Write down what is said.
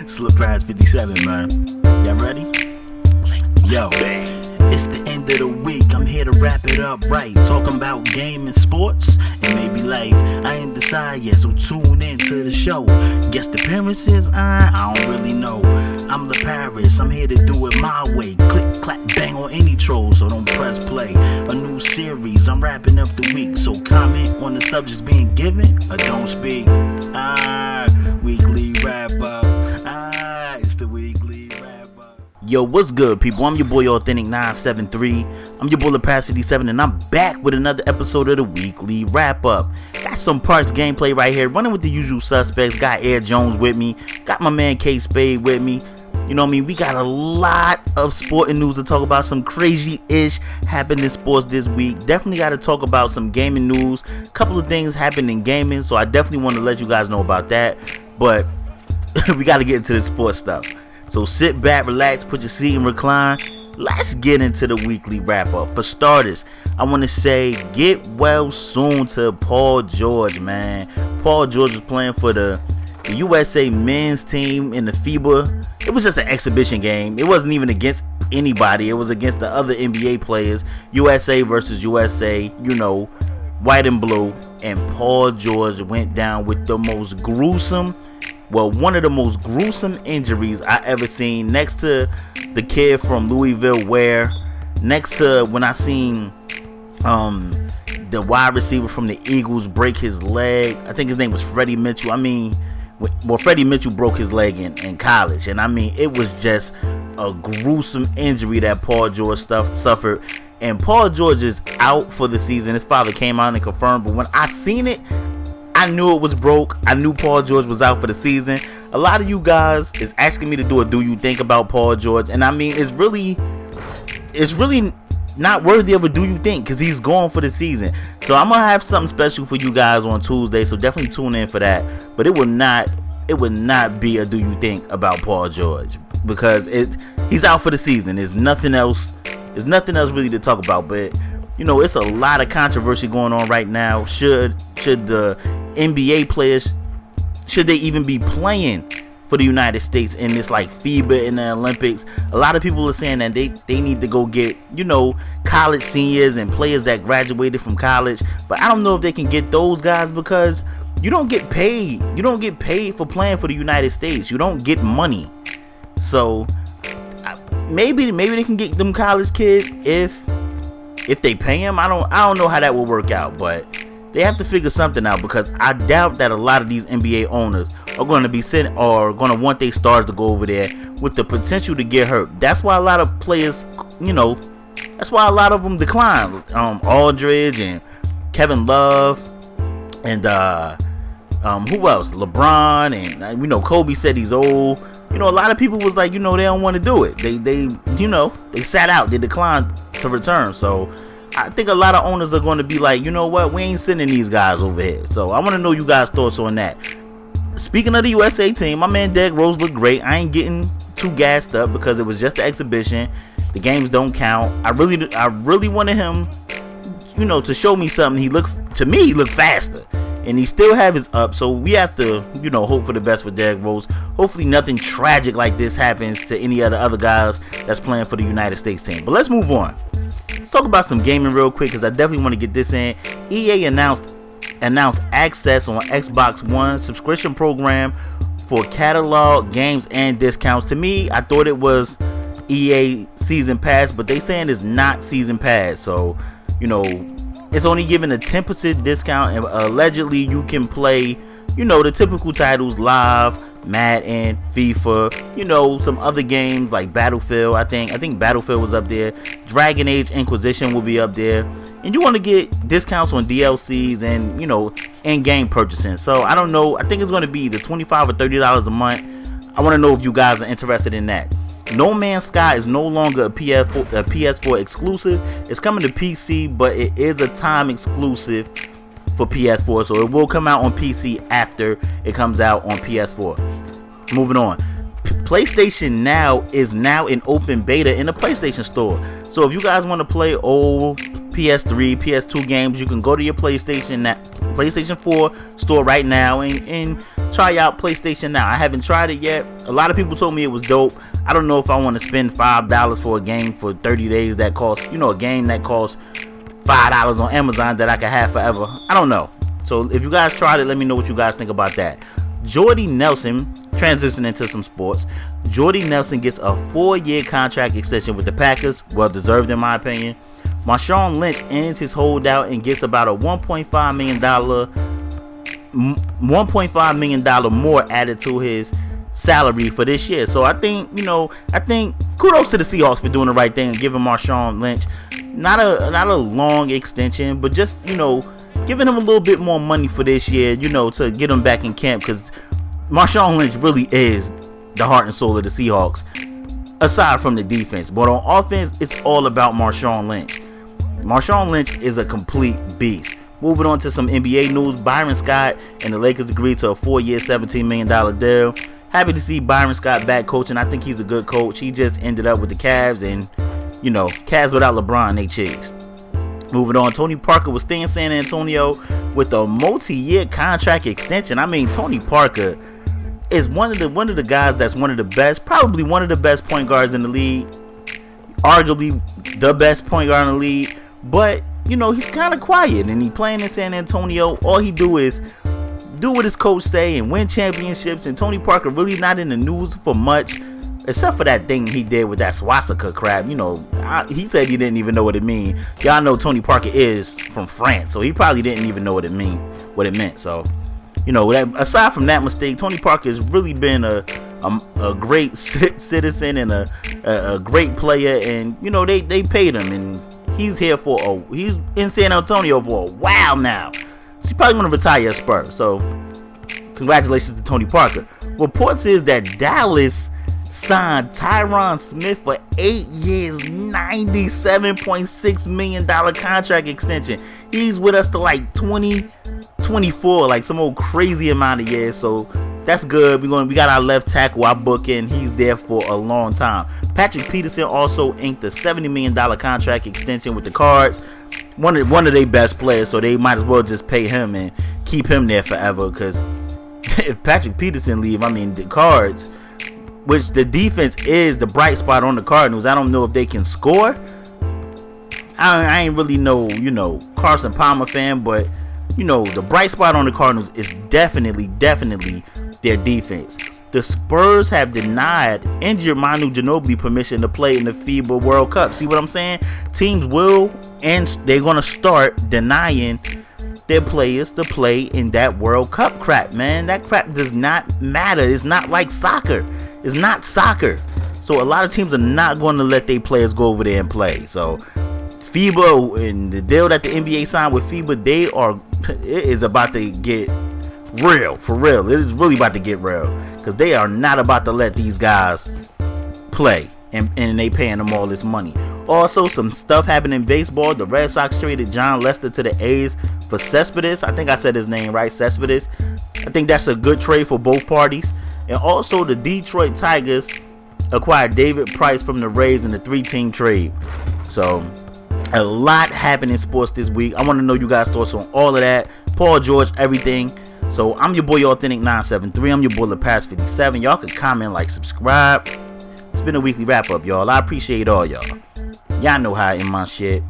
Slip past 57, man. Y'all ready? Yo, it's the end of the week. I'm here to wrap it up right. Talking about game and sports and maybe life. I ain't decide yet, so tune in to the show. Guest appearances? I don't really know. I'm the Paris. I'm here to do it my way. Click, clap, bang on any troll, so don't press play. A new series. I'm wrapping up the week, so comment on the subjects being given or don't speak. Weekly wrap up. It's the weekly wrap up. Yo, what's good, people? I'm your boy Authentic 973. I'm your bullet past 57, and I'm back with another episode of the weekly wrap up. Got some parts gameplay right here, running with the usual suspects. Got Air Jones with me, got my man K Spade with me. You know what I mean? We got a lot of sporting news to talk about. Some crazy-ish happened in sports this week. Definitely got to talk about some gaming news. A couple of things happened in gaming, so I definitely want to let you guys know about that. But we got to get into the sports stuff. So sit back, relax, put your seat and recline. Let's get into the weekly wrap-up. For starters, I want to say get well soon to Paul George, man. Paul George was playing for the USA men's team in the FIBA. It was just an exhibition game. It wasn't even against anybody. It was against the other NBA players. USA versus USA, you know, white and blue. And Paul George went down with the most gruesome, one of the most gruesome injuries I ever seen. Next to the kid from Louisville, next to when I seen the wide receiver from the Eagles break his leg. I think his name was Freddie Mitchell. Freddie Mitchell broke his leg in college, and it was just a gruesome injury that Paul George suffered. And Paul George is out for the season. His father came out and confirmed, but when I seen it, I knew it was broke. I knew Paul George was out for the season. A lot of you guys is asking me to do a do you think about Paul George, and it's really not worthy of a do you think, because he's gone for the season. So I'm gonna have something special for you guys on Tuesday, so definitely tune in for that. But it would not be a do you think about Paul George, because he's out for the season. There's nothing else really to talk about. But you know, it's a lot of controversy going on right now. Should the NBA players, should they even be playing for the United States in this like FIBA in the Olympics? A lot of people are saying that they need to go get, you know, college seniors and players that graduated from college. But I don't know if they can get those guys, because you don't get paid. You don't get paid for playing for the United States. You don't get money. So maybe they can get them college kids if they pay them. I don't know how that will work out, but they have to figure something out, because I doubt that a lot of these NBA owners are going to be sitting or going to want their stars to go over there with the potential to get hurt. That's why a lot of players, you know, that's why a lot of them decline. Aldridge and Kevin Love and who else? LeBron, and you know, Kobe said he's old. You know, a lot of people was like, you know, they don't want to do it. They sat out. They declined to return. So I think a lot of owners are going to be like, you know what, we ain't sending these guys over here. So I want to know you guys' thoughts on that. Speaking of the USA team, my man Derrick Rose looked great. I ain't getting too gassed up, because it was just an exhibition. The games don't count. I really wanted him, you know, to show me something. He looked faster, and he still have his up. So we have to, you know, hope for the best for Derrick Rose. Hopefully nothing tragic like this happens to any of the other guys that's playing for the United States team. But let's move on. Let's talk about some gaming real quick, because I definitely want to get this in. EA announced access on Xbox One subscription program for catalog games and discounts. To me, I thought it was EA season pass, but they saying it's not season pass. So, you know, it's only giving a 10% discount, and allegedly you can play, you know, the typical titles live, Madden, FIFA, you know, some other games like Battlefield. I think Battlefield was up there. Dragon Age Inquisition will be up there. And you want to get discounts on DLCs and, you know, in-game purchasing. So I don't know. I think it's going to be either $25 or $30 a month. I want to know if you guys are interested in that. No Man's Sky is no longer a PS4 exclusive. It's coming to PC, but it is a time exclusive for PS4, so it will come out on PC after it comes out on PS4. Moving on, PlayStation Now is now in open beta in the PlayStation Store. So if you guys want to play old PS3, PS2 games, you can go to your PlayStation 4 store right now and try out PlayStation Now. I haven't tried it yet. A lot of people told me it was dope. I don't know if I want to spend $5 for a game for 30 days that costs, a game that costs $5 on Amazon that I can have forever. I don't know. So if you guys tried it, let me know what you guys think about that. Jordy Nelson, transitioning into some sports. Jordy Nelson gets a 4-year contract extension with the Packers. Well deserved in my opinion. Marshawn Lynch ends his holdout and gets about a $1.5 million more added to his salary for this year. So I think kudos to the Seahawks for doing the right thing and giving Marshawn Lynch not a long extension, but just giving him a little bit more money for this year, to get him back in camp, because Marshawn Lynch really is the heart and soul of the Seahawks, aside from the defense. But on offense, it's all about Marshawn Lynch. Marshawn Lynch is a complete beast. Moving on to some NBA news, Byron Scott and the Lakers agreed to a 4-year, $17 million deal. Happy to see Byron Scott back coaching. I think he's a good coach. He just ended up with the Cavs, and Cavs without LeBron, they cheeks. Moving on, Tony Parker will stay in San Antonio with a multi-year contract extension. I mean, Tony Parker is one of the guys that's one of the best, probably one of the best point guards in the league, arguably the best point guard in the league. But he's kind of quiet, and he playing in San Antonio. All he do is do what his coach say and win championships. And Tony Parker really not in the news for much, except for that thing he did with that swastika crap. He said he didn't even know what it means. Y'all know Tony Parker is from France, so he probably didn't even know what it meant. So, aside from that mistake, Tony Parker has really been a great citizen and a great player. And they paid him, and he's in San Antonio for a while now. He's probably going to retire at Spurs. So, congratulations to Tony Parker. Reports is that Dallas signed Tyron Smith for 8 years, $97.6 million contract extension. He's with us to like 2024, like some old crazy amount of years. So that's good. We got our left tackle, our booking. He's there for a long time. Patrick Peterson also inked a $70 million contract extension with the Cards. One of their best players, so they might as well just pay him and keep him there forever. Because if Patrick Peterson leave, the Cards, which the defense is the bright spot on the Cardinals. I don't know if they can score. I ain't really no, Carson Palmer fan, but, the bright spot on the Cardinals is definitely their defense. The Spurs have denied injured Manu Ginobili permission to play in the FIBA World Cup. See what I'm saying? Teams will, and they're going to start denying their players to play in that World Cup crap, man. That crap does not matter. It's not like soccer. It's not soccer. So a lot of teams are not going to let their players go over there and play. So FIBA and the deal that the NBA signed with FIBA, it is about to get real, for real. It is really about to get real, because they are not about to let these guys play, and they paying them all this money. Also, some stuff happened in baseball. The Red Sox traded John Lester to the A's for Cespedes. I think I said his name right, Cespedes. I think that's a good trade for both parties. And also, the Detroit Tigers acquired David Price from the Rays in the 3-team trade. So, a lot happened in sports this week. I want to know you guys' thoughts on all of that. Paul George, everything. So, I'm your boy Authentic 973. I'm your boy LePass57. Y'all can comment, like, subscribe. It's been a weekly wrap up, y'all. I appreciate all y'all. Y'all know how I end my shit.